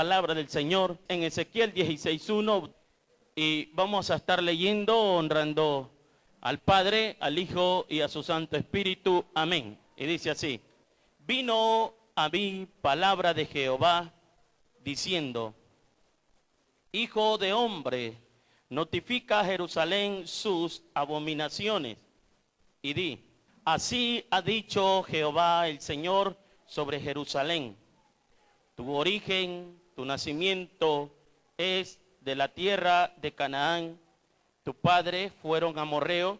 palabra del Señor en Ezequiel 16:1 y vamos a estar leyendo, honrando al Padre, al Hijo y a su Santo Espíritu. Amén. Y dice así: vino a mí palabra de Jehová diciendo: Hijo de hombre, notifica a Jerusalén sus abominaciones y di: así ha dicho Jehová el Señor sobre Jerusalén. Tu origen, tu nacimiento es de la tierra de Canaán. Tu padre fueron amorreo,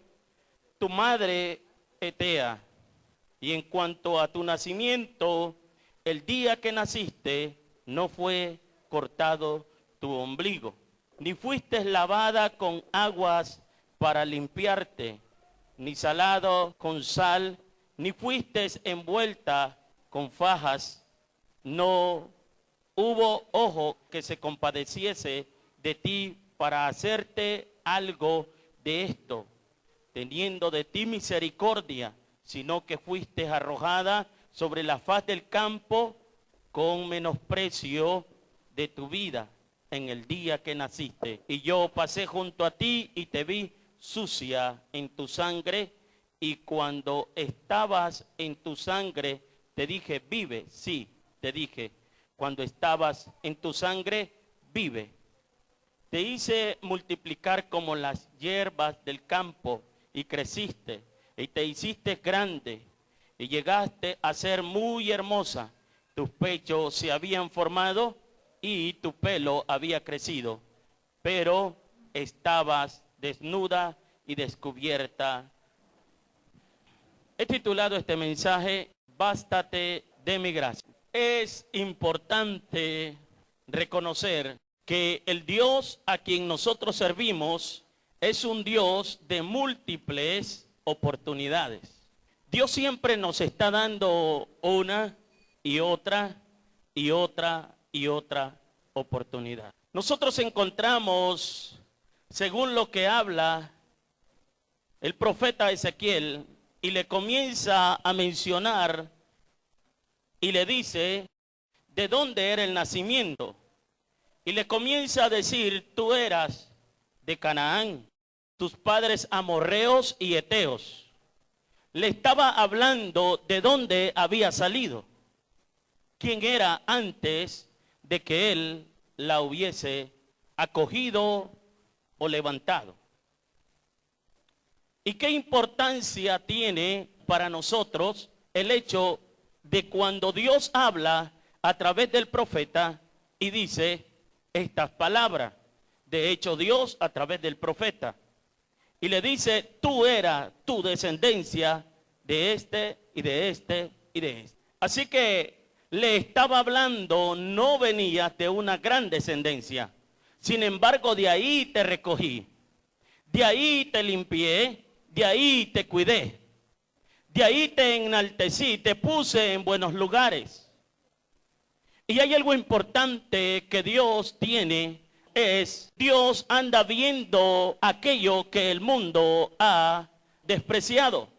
tu madre Etea. Y en cuanto a tu nacimiento, el día que naciste no fue cortado tu ombligo, ni fuiste lavada con aguas para limpiarte, ni salado con sal, ni fuiste envuelta con fajas. No hubo ojo que se compadeciese de ti para hacerte algo de esto, teniendo de ti misericordia, sino que fuiste arrojada sobre la faz del campo con menosprecio de tu vida en el día que naciste. Y yo pasé junto a ti y te vi sucia en tu sangre, y cuando estabas en tu sangre te dije: vive. Sí, te dije, cuando estabas en tu sangre, vive. Te hice multiplicar como las hierbas del campo, y creciste, y te hiciste grande, y llegaste a ser muy hermosa. Tus pechos se habían formado, y tu pelo había crecido, pero estabas desnuda y descubierta. He titulado este mensaje: Bástate de mi gracia. Es importante reconocer que el Dios a quien nosotros servimos es un Dios de múltiples oportunidades. Dios siempre nos está dando una y otra y otra y otra oportunidad. Nosotros encontramos, según lo que habla el profeta Ezequiel, y le comienza a mencionar y le dice de dónde era el nacimiento. Y le comienza a decir: tú eras de Canaán, tus padres amorreos y eteos. Le estaba hablando de dónde había salido, quién era antes de que él la hubiese acogido o levantado. ¿Y qué importancia tiene para nosotros el hecho de cuando Dios habla a través del profeta y dice estas palabras? De hecho, Dios a través del profeta, y le dice: tú eras tu descendencia de este y de este y de este. Así que le estaba hablando, no venías de una gran descendencia, sin embargo de ahí te recogí, de ahí te limpié, de ahí te cuidé, de ahí te enaltecí, te puse en buenos lugares. Y hay algo importante que Dios tiene, es Dios anda viendo aquello que el mundo ha despreciado,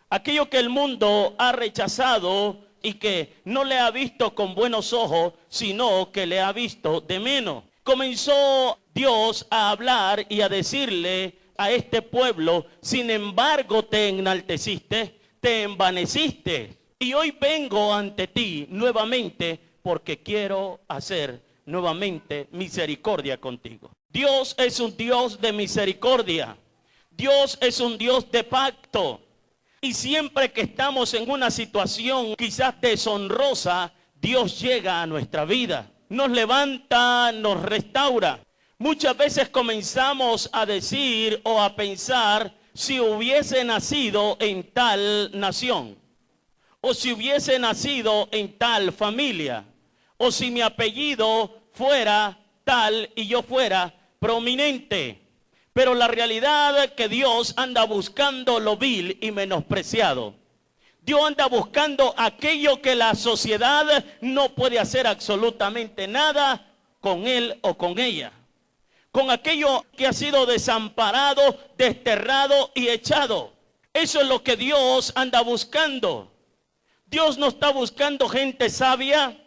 aquello que el mundo ha rechazado y que no le ha visto con buenos ojos, sino que le ha visto de menos. Comenzó Dios a hablar y a decirle a este pueblo: sin embargo te enalteciste, te envaneciste, y hoy vengo ante ti nuevamente porque quiero hacer nuevamente misericordia contigo. Dios es un Dios de misericordia. Dios es un Dios de pacto. Y siempre que estamos en una situación quizás deshonrosa, Dios llega a nuestra vida, nos levanta, nos restaura. Muchas veces comenzamos a decir o a pensar: si hubiese nacido en tal nación, o si hubiese nacido en tal familia, o si mi apellido fuera tal y yo fuera prominente. Pero la realidad es que Dios anda buscando lo vil y menospreciado. Dios anda buscando aquello que la sociedad no puede hacer absolutamente nada con él o con ella. Con aquello que ha sido desamparado, desterrado y echado. Eso es lo que Dios anda buscando. Dios no está buscando gente sabia.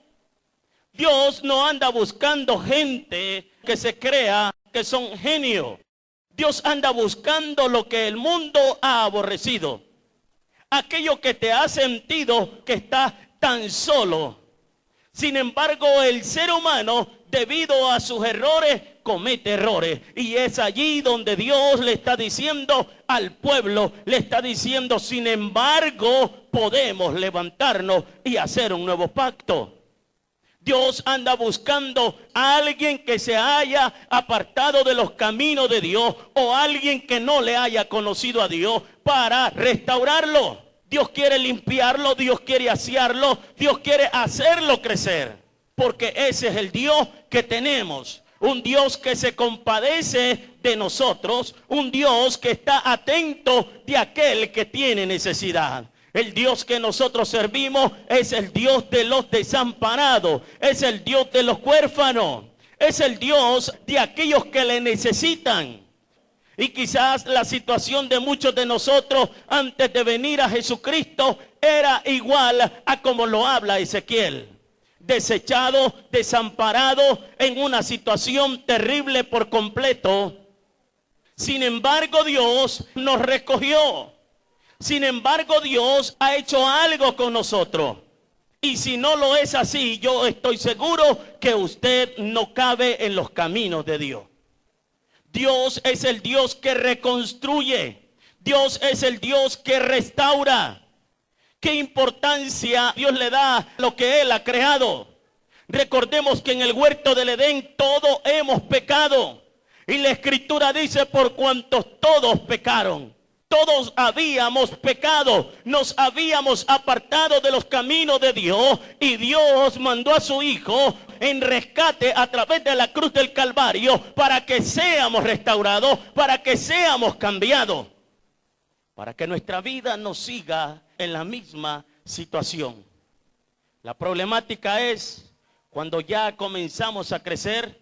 Dios no anda buscando gente que se crea que son genios. Dios anda buscando lo que el mundo ha aborrecido. Aquello que te ha sentido que estás tan solo. Sin embargo, el ser humano, debido a sus errores, comete errores. Y es allí donde Dios le está diciendo al pueblo, le está diciendo, sin embargo, podemos levantarnos y hacer un nuevo pacto. Dios anda buscando a alguien que se haya apartado de los caminos de Dios o alguien que no le haya conocido a Dios para restaurarlo. Dios quiere limpiarlo, Dios quiere asearlo, Dios quiere hacerlo crecer. Porque ese es el Dios que tenemos. Un Dios que se compadece de nosotros. Un Dios que está atento de aquel que tiene necesidad. El Dios que nosotros servimos es el Dios de los desamparados. Es el Dios de los huérfanos. Es el Dios de aquellos que le necesitan. Y quizás la situación de muchos de nosotros antes de venir a Jesucristo era igual a como lo habla Ezequiel. Desechado, desamparado, en una situación terrible por completo. Sin embargo, Dios nos recogió. Sin embargo, Dios ha hecho algo con nosotros. Y si no lo es así, yo estoy seguro que usted no cabe en los caminos de Dios. Dios es el Dios que reconstruye. Dios es el Dios que restaura. ¿Qué importancia Dios le da a lo que Él ha creado? Recordemos que en el huerto del Edén todos hemos pecado. Y la Escritura dice, por cuantos todos pecaron. Todos habíamos pecado, nos habíamos apartado de los caminos de Dios y Dios mandó a su Hijo en rescate a través de la cruz del Calvario para que seamos restaurados, para que seamos cambiados, para que nuestra vida no siga en la misma situación. La problemática es cuando ya comenzamos a crecer,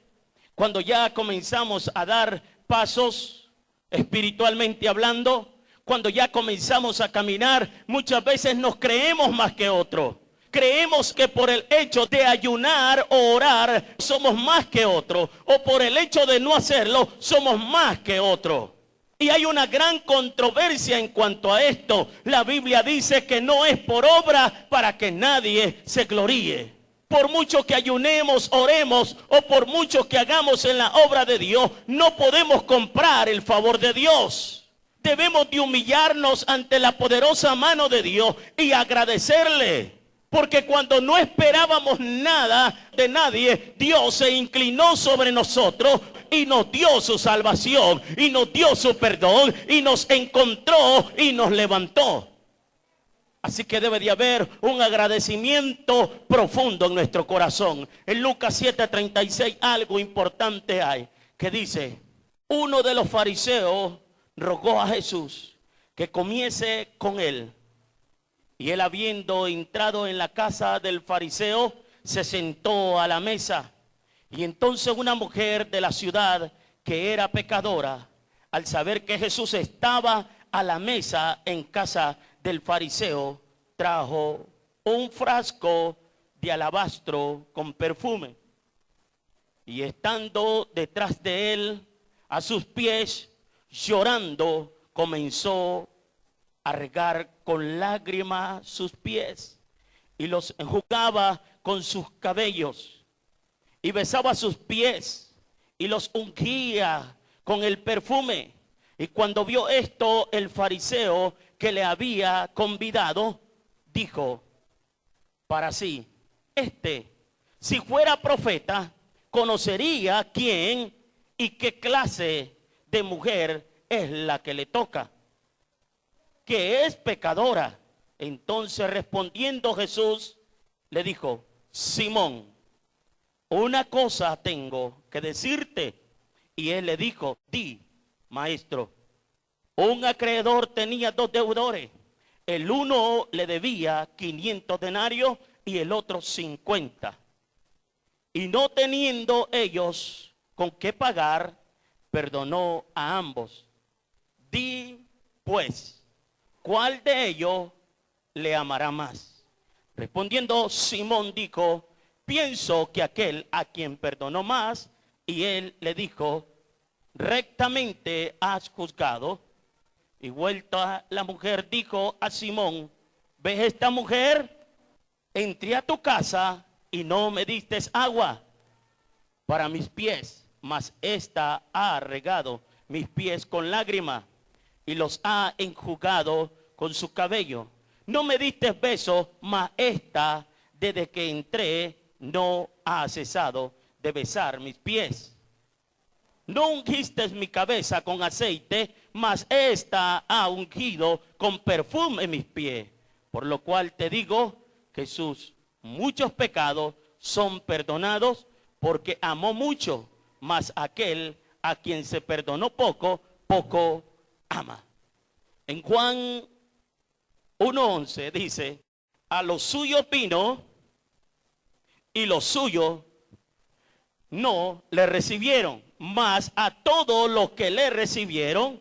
cuando ya comenzamos a dar pasos espiritualmente hablando, cuando ya comenzamos a caminar, muchas veces nos creemos más que otros. Creemos que por el hecho de ayunar o orar somos más que otros. O por el hecho de no hacerlo somos más que otros. Y hay una gran controversia en cuanto a esto. La Biblia dice que no es por obra para que nadie se gloríe. Por mucho que ayunemos, oremos o por mucho que hagamos en la obra de Dios, no podemos comprar el favor de Dios. Debemos de humillarnos ante la poderosa mano de Dios y agradecerle. Porque cuando no esperábamos nada de nadie, Dios se inclinó sobre nosotros y nos dio su salvación, y nos dio su perdón, y nos encontró y nos levantó. Así que debe de haber un agradecimiento profundo en nuestro corazón. En Lucas 7:36 algo importante hay, que dice, uno de los fariseos rogó a Jesús que comiese con él. Y él, habiendo entrado en la casa del fariseo, se sentó a la mesa. Y entonces una mujer de la ciudad que era pecadora, al saber que Jesús estaba a la mesa en casa del fariseo, trajo un frasco de alabastro con perfume. Y estando detrás de él, a sus pies, llorando, comenzó a regar con lágrimas sus pies y los enjugaba con sus cabellos y besaba sus pies y los ungía con el perfume. Y cuando vio esto, el fariseo que le había convidado dijo para sí, si fuera profeta, conocería quién y qué clase de mujer es la que le toca, que es pecadora. Entonces respondiendo Jesús le dijo, Simón, una cosa tengo que decirte. Y él le dijo, di, maestro. Un acreedor tenía 2 deudores. El uno le debía 500 denarios y el otro 50. Y no teniendo ellos con qué pagar, perdonó a ambos. Di, pues, ¿cuál de ellos le amará más? Respondiendo Simón dijo, pienso que aquel a quien perdonó más, y él le dijo, rectamente has juzgado. Y vuelta la mujer dijo a Simón, ¿ves esta mujer? Entré a tu casa y no me diste agua para mis pies, mas esta ha regado mis pies con lágrimas y los ha enjugado con su cabello. No me diste beso, mas esta, desde que entré, no ha cesado de besar mis pies. No ungiste mi cabeza con aceite, mas esta ha ungido con perfume mis pies. Por lo cual te digo que sus muchos pecados son perdonados, porque amó mucho, mas aquel a quien se perdonó poco, poco ama. En Juan 1:11 dice, a los suyos vino y los suyos no le recibieron, mas a todos los que le recibieron,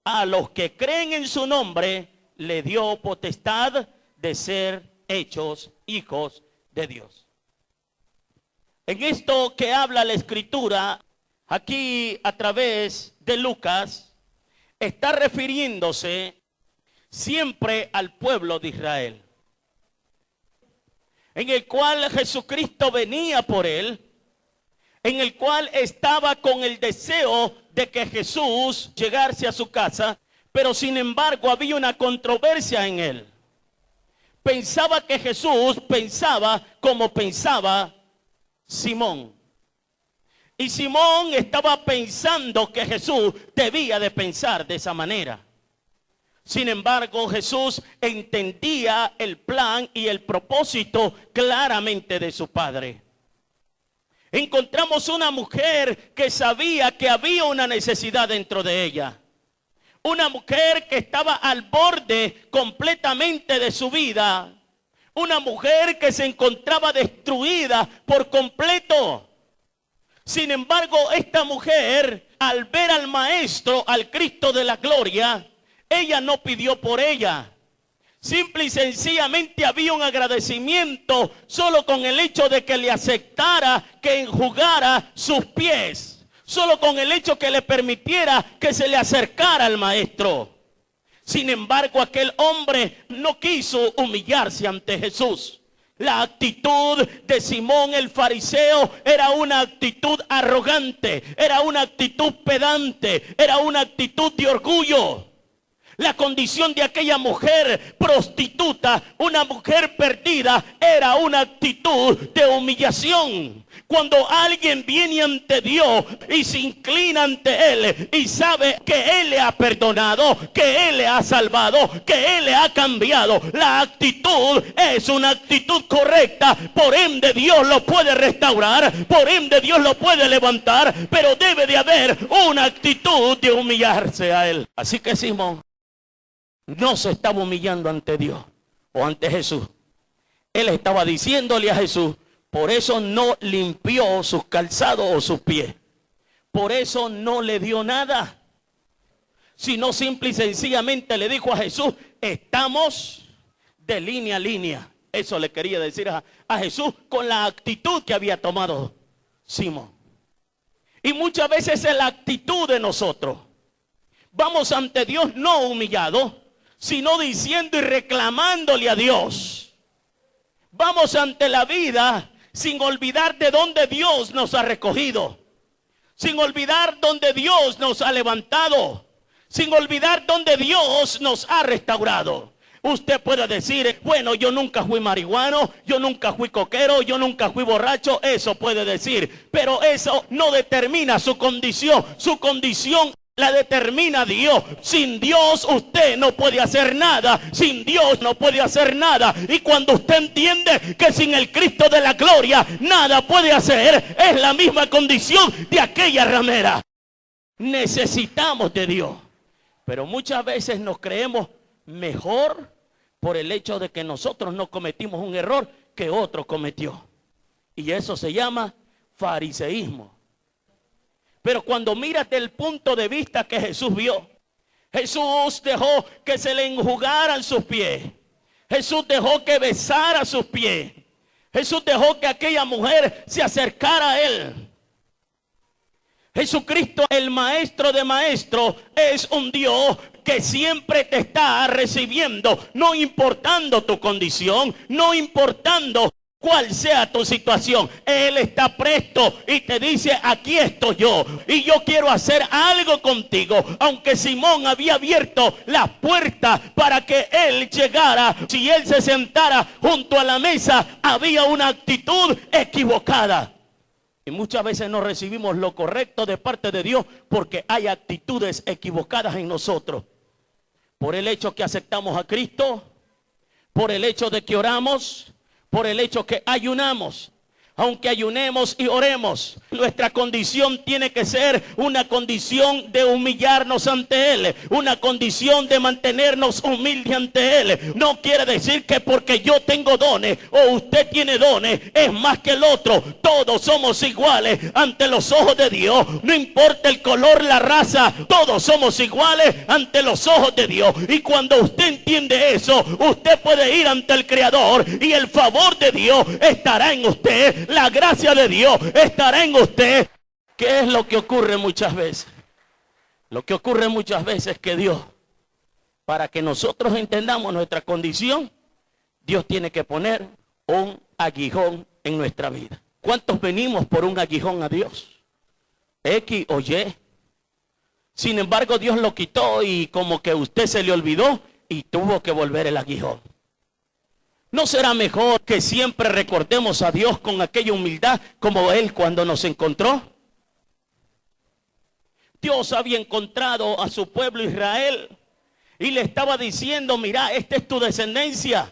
a los que creen en su nombre, le dio potestad de ser hechos hijos de Dios. En esto que habla la Escritura, aquí a través de Lucas, está refiriéndose siempre al pueblo de Israel, en el cual Jesucristo venía por él, en el cual estaba con el deseo de que Jesús llegase a su casa, pero sin embargo había una controversia en él. Pensaba que Jesús pensaba como pensaba Simón. Y Simón estaba pensando que Jesús debía de pensar de esa manera. Sin embargo, Jesús entendía el plan y el propósito claramente de su Padre. Encontramos una mujer que sabía que había una necesidad dentro de ella. Una mujer que estaba al borde completamente de su vida. Una mujer que se encontraba destruida por completo. Sin embargo, esta mujer, al ver al Maestro, al Cristo de la gloria, ella no pidió por ella. Simple y sencillamente había un agradecimiento solo con el hecho de que le aceptara que enjugara sus pies. Solo con el hecho que le permitiera que se le acercara al Maestro. Sin embargo, aquel hombre no quiso humillarse ante Jesús. La actitud de Simón el fariseo era una actitud arrogante, era una actitud pedante, era una actitud de orgullo. La condición de aquella mujer prostituta, una mujer perdida, era una actitud de humillación. Cuando alguien viene ante Dios y se inclina ante Él y sabe que Él le ha perdonado, que Él le ha salvado, que Él le ha cambiado, la actitud es una actitud correcta. Por ende Dios lo puede restaurar, por ende Dios lo puede levantar, pero debe de haber una actitud de humillarse a Él. Así que Simón no se estaba humillando ante Dios o ante Jesús. Él estaba diciéndole a Jesús, por eso no limpió sus calzados o sus pies. Por eso no le dio nada. Sino simple y sencillamente le dijo a Jesús, estamos de línea a línea. Eso le quería decir a Jesús con la actitud que había tomado Simón. Y muchas veces es la actitud de nosotros. Vamos ante Dios no humillados, sino diciendo y reclamándole a Dios. Vamos ante la vida sin olvidar de dónde Dios nos ha recogido, sin olvidar dónde Dios nos ha levantado, sin olvidar dónde Dios nos ha restaurado. Usted puede decir, bueno, yo nunca fui marihuano, yo nunca fui coquero, yo nunca fui borracho, eso puede decir, pero eso no determina su condición. Su condición la determina Dios. Sin Dios usted no puede hacer nada. Sin Dios no puede hacer nada. Y cuando usted entiende que sin el Cristo de la gloria nada puede hacer, es la misma condición de aquella ramera. Necesitamos de Dios. Pero muchas veces nos creemos mejor por el hecho de que nosotros no cometimos un error que otro cometió. Y eso se llama fariseísmo. Pero cuando miras del punto de vista que Jesús vio, Jesús dejó que se le enjugaran sus pies. Jesús dejó que besara sus pies. Jesús dejó que aquella mujer se acercara a Él. Jesucristo, el Maestro de maestros, es un Dios que siempre te está recibiendo, no importando tu condición, no importando cuál sea tu situación. Él está presto y te dice: aquí estoy yo y yo quiero hacer algo contigo. Aunque Simón había abierto las puertas para que él llegara, si él se sentara junto a la mesa, había una actitud equivocada. Y muchas veces no recibimos lo correcto de parte de Dios porque hay actitudes equivocadas en nosotros. Por el hecho que aceptamos a Cristo, por el hecho de que oramos, por el hecho que ayunamos. Aunque ayunemos y oremos, nuestra condición tiene que ser una condición de humillarnos ante Él, una condición de mantenernos humildes ante Él. No quiere decir que porque yo tengo dones o usted tiene dones es más que el otro. Todos somos iguales ante los ojos de Dios. No importa el color, la raza, todos somos iguales ante los ojos de Dios. Y cuando usted entiende eso, usted puede ir ante el Creador y el favor de Dios estará en usted. La gracia de Dios estará en usted. ¿Qué es lo que ocurre muchas veces? Lo que ocurre muchas veces es que Dios, para que nosotros entendamos nuestra condición, Dios tiene que poner un aguijón en nuestra vida. ¿Cuántos venimos por un aguijón a Dios? X o Y. Sin embargo, Dios lo quitó y como que a usted se le olvidó y tuvo que volver el aguijón. ¿No será mejor que siempre recordemos a Dios con aquella humildad como Él cuando nos encontró? Dios había encontrado a su pueblo Israel y le estaba diciendo: mira, esta es tu descendencia.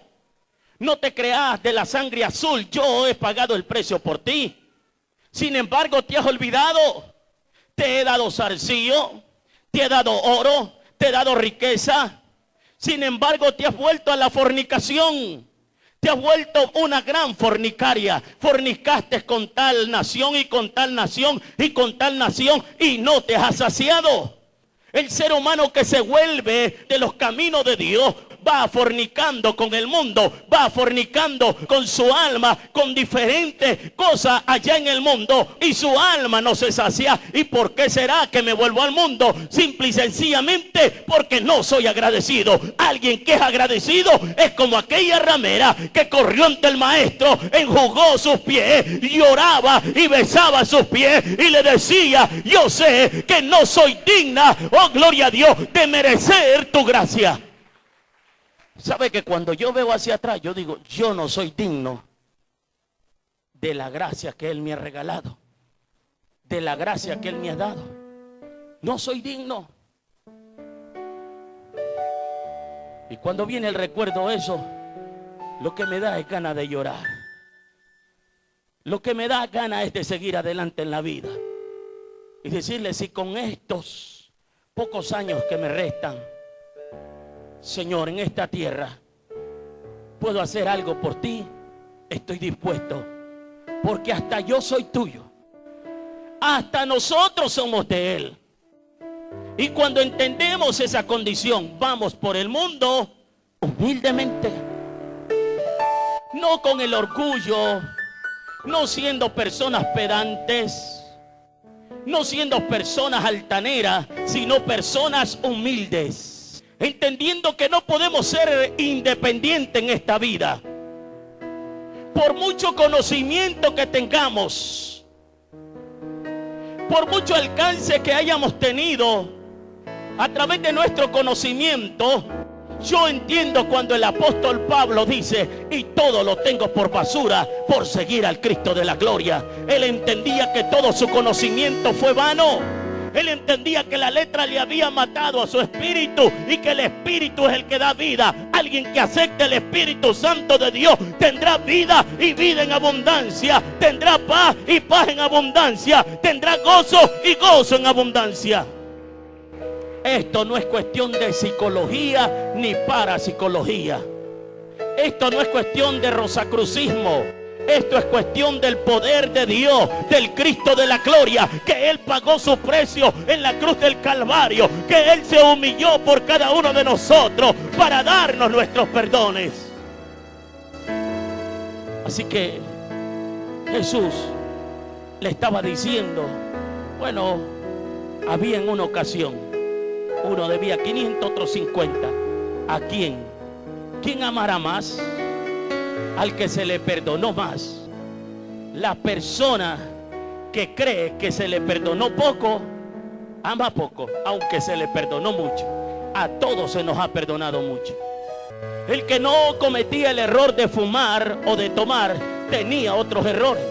No te creas de la sangre azul, yo he pagado el precio por ti. Sin embargo, te has olvidado. Te he dado zarcillo, te he dado oro, te he dado riqueza. Sin embargo, te has vuelto a la fornicación. Te has vuelto una gran fornicaria. Fornicaste con tal nación y con tal nación y con tal nación y no te has saciado. El ser humano que se vuelve de los caminos de Dios va fornicando con el mundo, va fornicando con su alma, con diferentes cosas allá en el mundo, y su alma no se sacia. ¿Y por qué será que me vuelvo al mundo? Simple y sencillamente porque no soy agradecido. Alguien que es agradecido es como aquella ramera que corrió ante el maestro, enjugó sus pies, lloraba y besaba sus pies y le decía: yo sé que no soy digna, oh gloria a Dios, de merecer tu gracia. ¿Sabe que cuando yo veo hacia atrás, yo digo: yo no soy digno de la gracia que Él me ha regalado, de la gracia que Él me ha dado? No soy digno. Y cuando viene el recuerdo de eso, lo que me da es ganas de llorar. Lo que me da ganas es de seguir adelante en la vida y decirle: si con estos pocos años que me restan, Señor, en esta tierra puedo hacer algo por ti, estoy dispuesto, porque hasta yo soy tuyo, hasta nosotros somos de Él. Y cuando entendemos esa condición, vamos por el mundo humildemente, no con el orgullo, no siendo personas pedantes, no siendo personas altaneras, sino personas humildes, entendiendo que no podemos ser independientes en esta vida. Por mucho conocimiento que tengamos, por mucho alcance que hayamos tenido a través de nuestro conocimiento, yo entiendo cuando el apóstol Pablo dice: y todo lo tengo por basura por seguir al Cristo de la gloria. Él entendía que todo su conocimiento fue vano. Él entendía que la letra le había matado a su espíritu y que el espíritu es el que da vida. Alguien que acepte el Espíritu Santo de Dios tendrá vida y vida en abundancia. Tendrá paz y paz en abundancia. Tendrá gozo y gozo en abundancia. Esto no es cuestión de psicología ni parapsicología. Esto no es cuestión de rosacrucismo. Esto es cuestión del poder de Dios, del Cristo de la gloria, que Él pagó su precio en la cruz del Calvario, que Él se humilló por cada uno de nosotros para darnos nuestros perdones. Así que Jesús le estaba diciendo, bueno, había en una ocasión, uno debía 500, otro 50. ¿A quién? ¿Quién amará más? Al que se le perdonó más. La persona que cree que se le perdonó poco, ama poco, aunque se le perdonó mucho. A todos se nos ha perdonado mucho. El que no cometía el error de fumar o de tomar, tenía otros errores,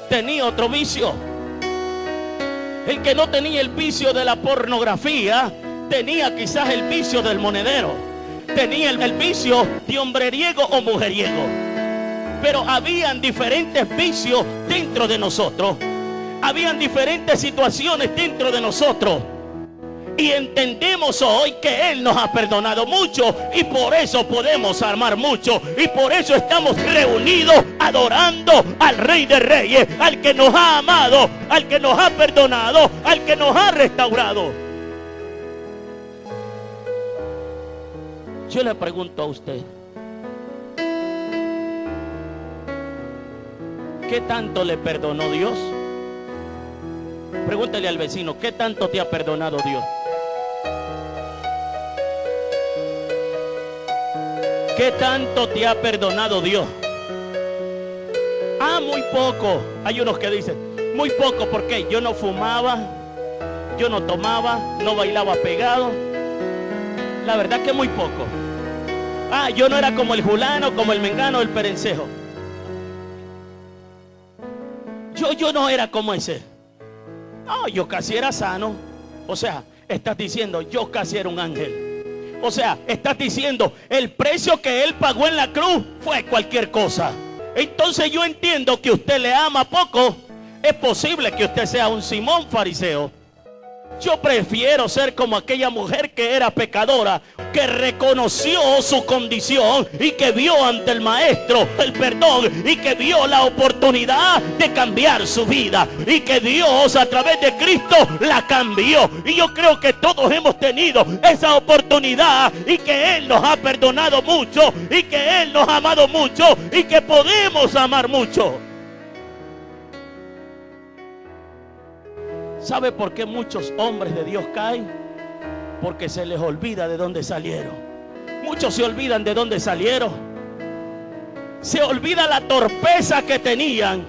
tenía otro vicio. El que no tenía el vicio de la pornografía, tenía quizás el vicio del monedero, tenía el vicio de hombreriego o mujeriego. Pero habían diferentes vicios dentro de nosotros, habían diferentes situaciones dentro de nosotros. Y entendemos hoy que Él nos ha perdonado mucho, y por eso podemos amar mucho, y por eso estamos reunidos adorando al Rey de Reyes, al que nos ha amado, al que nos ha perdonado, al que nos ha restaurado. Yo le pregunto a usted, ¿qué tanto le perdonó Dios? Pregúntale al vecino, ¿qué tanto te ha perdonado Dios? ¿Qué tanto te ha perdonado Dios? Ah, muy poco. Hay unos que dicen, muy poco, ¿por qué? Yo no fumaba, yo no tomaba, no bailaba pegado. La verdad que muy poco. Ah, yo no era como el fulano, como el mengano, el perencejo. Yo no era como ese. No, yo casi era sano. O sea, estás diciendo, yo casi era un ángel. O sea, estás diciendo, el precio que Él pagó en la cruz fue cualquier cosa. Entonces yo entiendo que usted le ama poco. Es posible que usted sea un Simón fariseo. Yo prefiero ser como aquella mujer que era pecadora, que reconoció su condición y que vio ante el Maestro el perdón y que vio la oportunidad de cambiar su vida y que Dios a través de Cristo la cambió. Y yo creo que todos hemos tenido esa oportunidad y que Él nos ha perdonado mucho y que Él nos ha amado mucho y que podemos amar mucho. ¿Sabe por qué muchos hombres de Dios caen? Porque se les olvida de dónde salieron. Muchos se olvidan de dónde salieron. Se olvida la torpeza que tenían.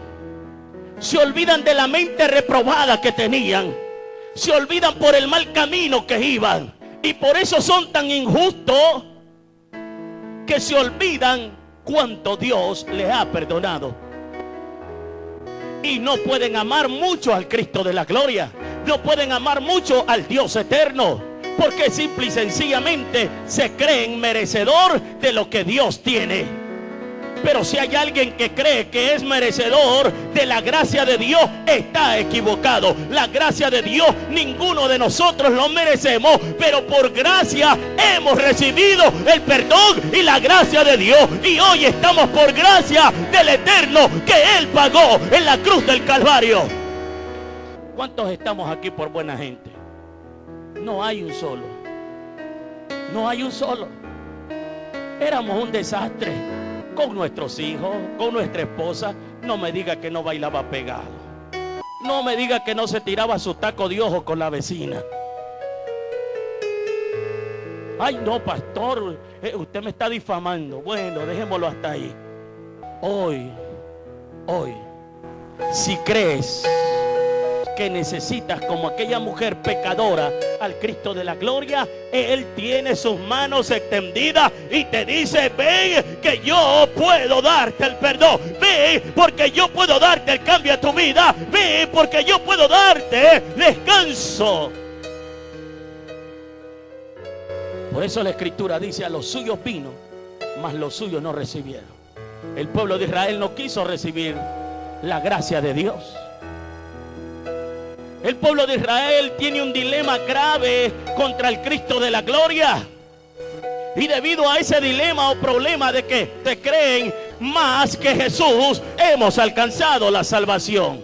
Se olvidan de la mente reprobada que tenían. Se olvidan por el mal camino que iban. Y por eso son tan injustos que se olvidan cuánto Dios les ha perdonado. Y no pueden amar mucho al Cristo de la gloria. No pueden amar mucho al Dios eterno. Porque simple y sencillamente se creen merecedor de lo que Dios tiene. Pero si hay alguien que cree que es merecedor de la gracia de Dios, está equivocado. La gracia de Dios, ninguno de nosotros lo merecemos, pero por gracia hemos recibido el perdón y la gracia de Dios. Y hoy estamos por gracia del Eterno que Él pagó en la cruz del Calvario. ¿Cuántos estamos aquí por buena gente? No hay un solo. No hay un solo. Éramos un desastre. Con nuestros hijos, con nuestra esposa. No me diga que no bailaba pegado. No me diga que no se tiraba su taco de ojo con la vecina. Ay, no, pastor, usted me está difamando. Bueno, dejémoslo hasta ahí. Hoy, si crees que necesitas, como aquella mujer pecadora, al Cristo de la gloria, Él tiene sus manos extendidas y te dice, ven que yo puedo darte el perdón, ven porque yo puedo darte el cambio a tu vida, ven porque yo puedo darte descanso. Por eso la Escritura dice, a los suyos vino, mas los suyos no recibieron. El pueblo de Israel no quiso recibir la gracia de Dios. El pueblo de Israel tiene un dilema grave contra el Cristo de la gloria. Y debido a ese dilema o problema de que te creen más que Jesús, hemos alcanzado la salvación.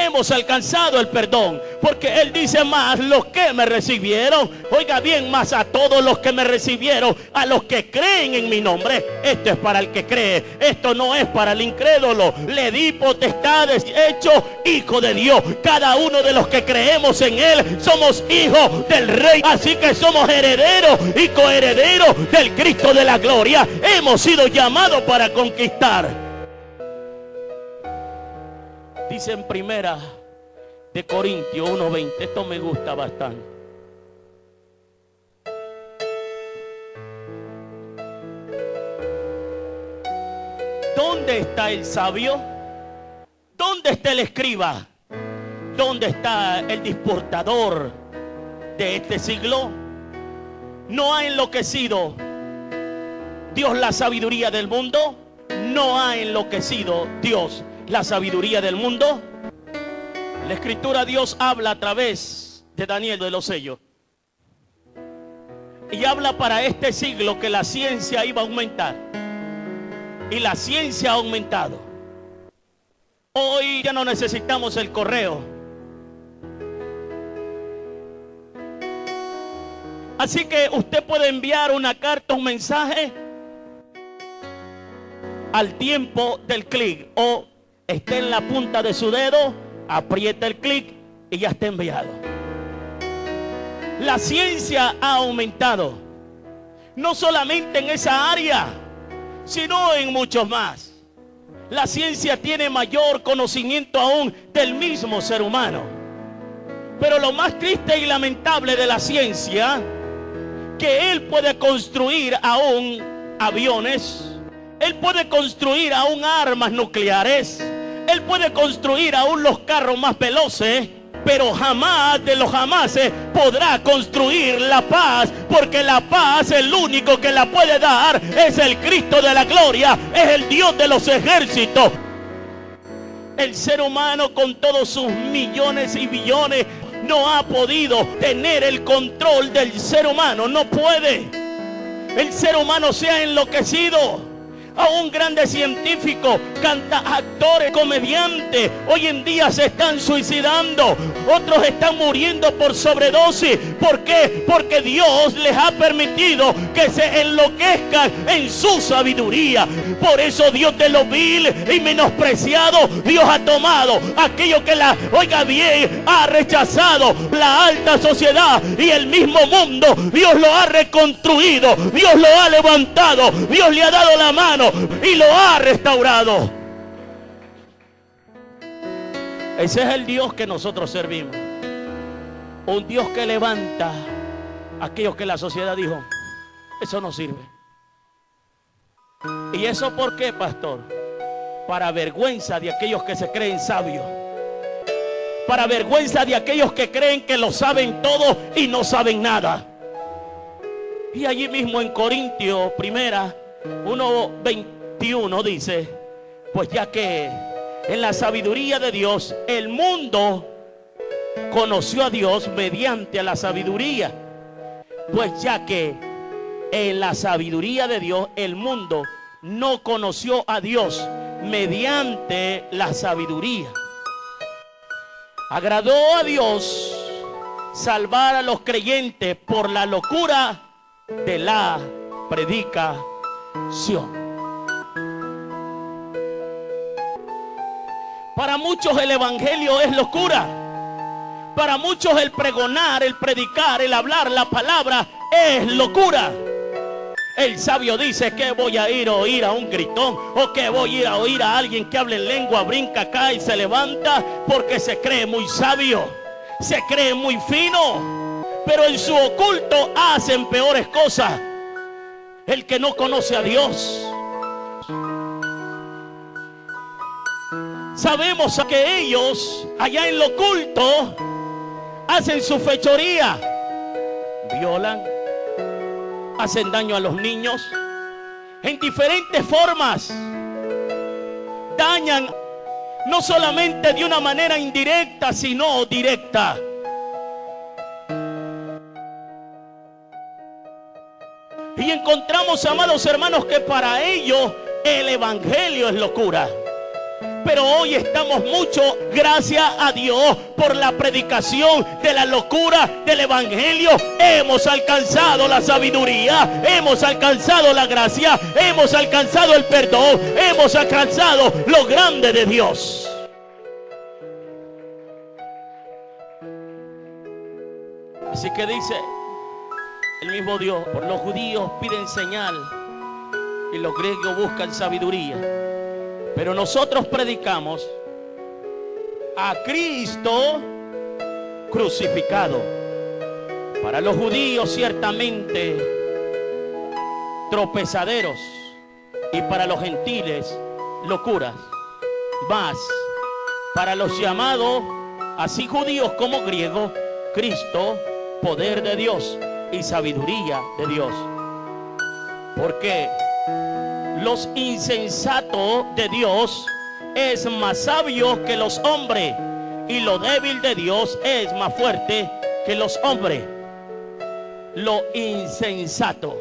hemos alcanzado el perdón, porque Él dice: más los que me recibieron, oiga bien, más a todos los que me recibieron, a los que creen en mi nombre. Esto es para el que cree, esto no es para el incrédulo. Le di potestades, hecho hijo de Dios. Cada uno de los que creemos en Él somos hijos del Rey, así que somos herederos y coherederos del Cristo de la gloria. Hemos sido llamados para conquistar. Dice en Primera de Corintios 1:20, esto me gusta bastante. ¿Dónde está el sabio? ¿Dónde está el escriba? ¿Dónde está el disputador de este siglo? ¿No ha enloquecido Dios la sabiduría del mundo? ¿No ha enloquecido Dios la sabiduría del mundo? La escritura, Dios habla a través de Daniel de los sellos, y habla para este siglo que la ciencia iba a aumentar, y la ciencia ha aumentado. Hoy ya no necesitamos el correo, así que usted puede enviar una carta, un mensaje al tiempo del clic, o esté en la punta de su dedo, aprieta el clic y ya está enviado. La ciencia ha aumentado, no solamente en esa área, sino en muchos más. La ciencia tiene mayor conocimiento aún del mismo ser humano. Pero lo más triste y lamentable de la ciencia, que él puede construir aún aviones, él puede construir aún armas nucleares, él puede construir aún los carros más veloces, pero jamás de los jamases podrá construir la paz, porque la paz, el único que la puede dar es el Cristo de la gloria, es el Dios de los ejércitos. El ser humano, con todos sus millones y billones, no ha podido tener el control del ser humano, no puede. El ser humano se ha enloquecido. Aún grandes científicos, actores, comediantes, hoy en día se están suicidando. Otros están muriendo por sobredosis. ¿Por qué? Porque Dios les ha permitido que se enloquezcan en su sabiduría. Por eso Dios, de lo vil y menospreciado, Dios ha tomado aquello que oiga bien, ha rechazado la alta sociedad y el mismo mundo. Dios lo ha reconstruido, Dios lo ha levantado, Dios le ha dado la mano y lo ha restaurado. Ese es el Dios que nosotros servimos. Un Dios que levanta a aquellos que la sociedad dijo: eso no sirve. ¿Y eso por qué, pastor? Para vergüenza de aquellos que se creen sabios, para vergüenza de aquellos que creen que lo saben todo y no saben nada. Y allí mismo en Corintios 1:21 dice: pues ya que en la sabiduría de Dios el mundo conoció a Dios mediante la sabiduría, pues ya que en la sabiduría de Dios el mundo no conoció a Dios mediante la sabiduría, agradó a Dios salvar a los creyentes por la locura de la predicación. Para muchos el evangelio es locura. Para muchos el pregonar, el predicar, el hablar la palabra es locura. El sabio dice: que voy a ir a oír a un gritón, o que voy a ir a oír a alguien que hable en lengua, brinca acá y se levanta, porque se cree muy sabio, se cree muy fino, pero en su oculto hacen peores cosas. El que no conoce a Dios, sabemos que ellos allá en lo oculto hacen su fechoría, violan, hacen daño a los niños en diferentes formas, dañan no solamente de una manera indirecta, sino directa. Y encontramos, amados hermanos, que para ellos el evangelio es locura. Pero hoy estamos mucho, gracias a Dios, por la predicación de la locura del evangelio. Hemos alcanzado la sabiduría, hemos alcanzado la gracia, hemos alcanzado el perdón, hemos alcanzado lo grande de Dios. Así que dice el mismo Dios: por los judíos piden señal y los griegos buscan sabiduría, pero nosotros predicamos a Cristo crucificado. Para los judíos ciertamente tropezaderos, y para los gentiles locuras. Mas para los llamados, así judíos como griegos, Cristo, poder de Dios y sabiduría de Dios. Porque los insensatos de Dios es más sabio que los hombres, y lo débil de Dios es más fuerte que los hombres. Lo insensato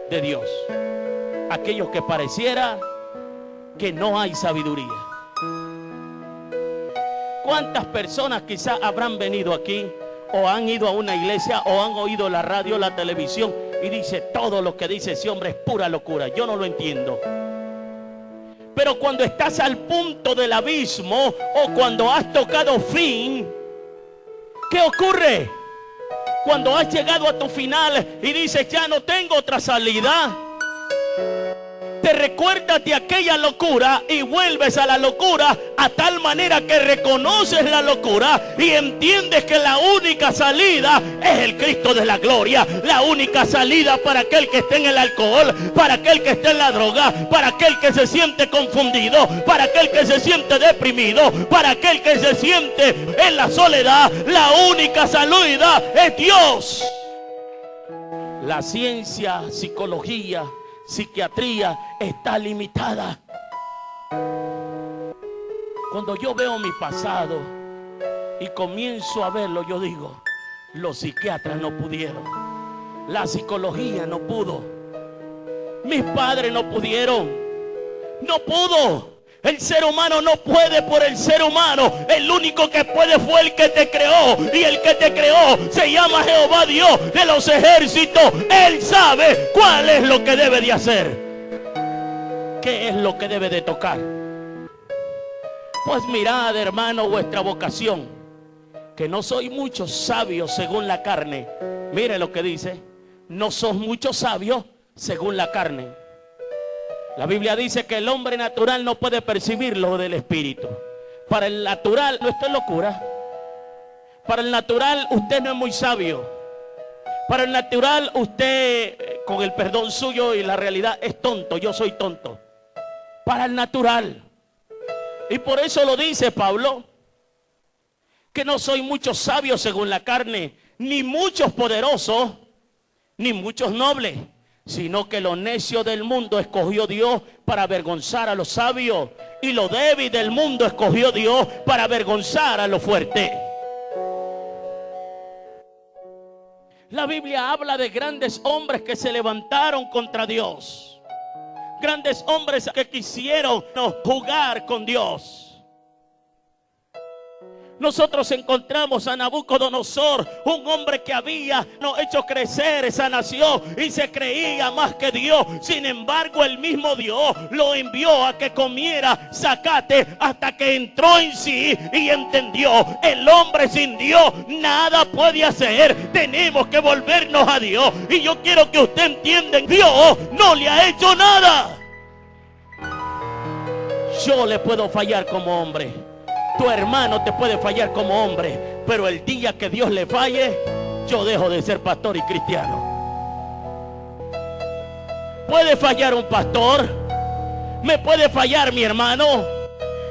de Dios, aquellos que pareciera que no hay sabiduría. ¿Cuántas personas quizás habrán venido aquí, o han ido a una iglesia, o han oído la radio, la televisión, y dice: todo lo que dice ese hombre es pura locura, yo no lo entiendo? Pero cuando estás al punto del abismo, o cuando has tocado fin, ¿qué ocurre? Cuando has llegado a tu final y dices: ya no tengo otra salida, te recuerdas de aquella locura y vuelves a la locura, a tal manera que reconoces la locura y entiendes que la única salida es el Cristo de la gloria. La única salida para aquel que esté en el alcohol, para aquel que esté en la droga, para aquel que se siente confundido, para aquel que se siente deprimido, para aquel que se siente en la soledad. La única salida es Dios. La ciencia, psicología, psiquiatría está limitada. Cuando yo veo mi pasado y comienzo a verlo, yo digo: los psiquiatras no pudieron, la psicología no pudo, mis padres no pudieron, no pudo. El ser humano no puede por el ser humano. El único que puede fue el que te creó, y el que te creó se llama Jehová Dios de los ejércitos. Él sabe cuál es lo que debe de hacer, qué es lo que debe de tocar. Pues mirad, hermano, vuestra vocación, que no sois muchos sabios según la carne. Mire lo que dice: no sos muchos sabios según la carne. La Biblia dice que el hombre natural no puede percibir lo del espíritu. Para el natural, no, esto es locura. Para el natural usted no es muy sabio. Para el natural usted, con el perdón suyo y la realidad, es tonto. Yo soy tonto. Para el natural. Y por eso lo dice Pablo, que no soy muchos sabios según la carne, ni muchos poderosos, ni muchos nobles, sino que lo necio del mundo escogió Dios para avergonzar a los sabios, y lo débil del mundo escogió Dios para avergonzar a los fuertes. La Biblia habla de grandes hombres que se levantaron contra Dios, grandes hombres que quisieron jugar con Dios. Nosotros encontramos a Nabucodonosor, un hombre que había hecho crecer esa nación y se creía más que Dios. Sin embargo, el mismo Dios lo envió a que comiera zacate hasta que entró en sí y entendió: el hombre sin Dios nada puede hacer. Tenemos que volvernos a Dios. Y yo quiero que usted entienda: Dios no le ha hecho nada. Yo le puedo fallar como hombre, tu hermano te puede fallar como hombre, pero el día que Dios le falle, yo dejo de ser pastor y cristiano. Puede fallar un pastor, me puede fallar mi hermano,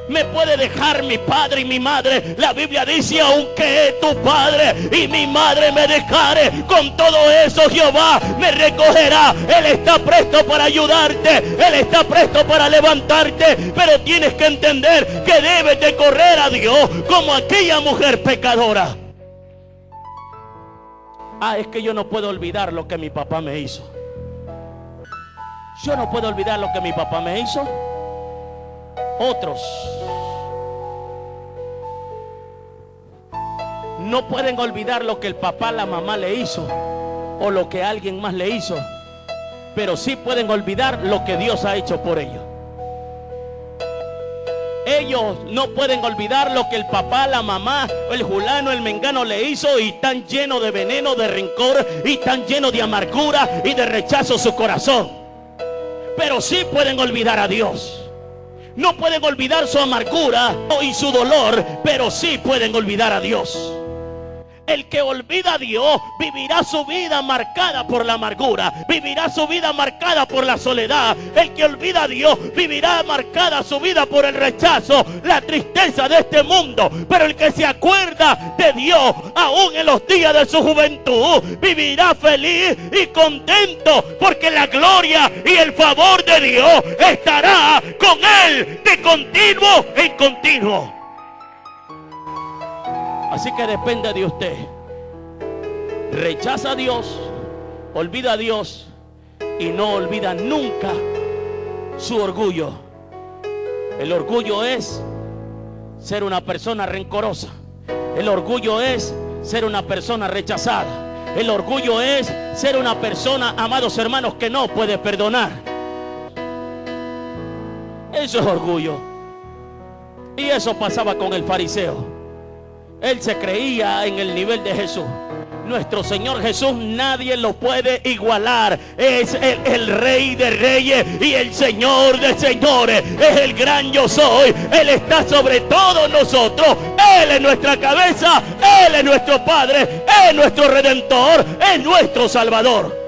me puede dejar mi padre y mi madre. La Biblia dice: aunque tu padre y mi madre me dejare, con todo eso Jehová me recogerá. Él está presto para ayudarte, Él está presto para levantarte, pero tienes que entender que debes de correr a Dios como aquella mujer pecadora. Es que yo no puedo olvidar lo que mi papá me hizo. Yo no puedo olvidar lo que mi papá me hizo. Otros no pueden olvidar lo que el papá, la mamá le hizo o lo que alguien más le hizo, pero sí pueden olvidar lo que Dios ha hecho por ellos. Ellos no pueden olvidar lo que el papá, la mamá, el fulano, el mengano le hizo, y están llenos de veneno, de rencor, y están llenos de amargura y de rechazo su corazón. Pero sí pueden olvidar a Dios. No pueden olvidar su amargura y su dolor, pero sí pueden olvidar a Dios. El que olvida a Dios vivirá su vida marcada por la amargura, vivirá su vida marcada por la soledad. El que olvida a Dios vivirá marcada su vida por el rechazo, la tristeza de este mundo. Pero el que se acuerda de Dios aún en los días de su juventud vivirá feliz y contento, porque la gloria y el favor de Dios estará con él de continuo en continuo. Así que depende de usted. Rechaza a Dios, olvida a Dios y no olvida nunca su orgullo. El orgullo es ser una persona rencorosa. El orgullo es ser una persona rechazada. El orgullo es ser una persona, amados hermanos, que no puede perdonar. Eso es orgullo. Y eso pasaba con el fariseo. Él se creía en el nivel de Jesús. Nuestro Señor Jesús nadie lo puede igualar. Es el Rey de Reyes y el Señor de Señores. Es el gran yo soy. Él está sobre todos nosotros. Él es nuestra cabeza. Él es nuestro Padre. Es nuestro Redentor. Es nuestro Salvador.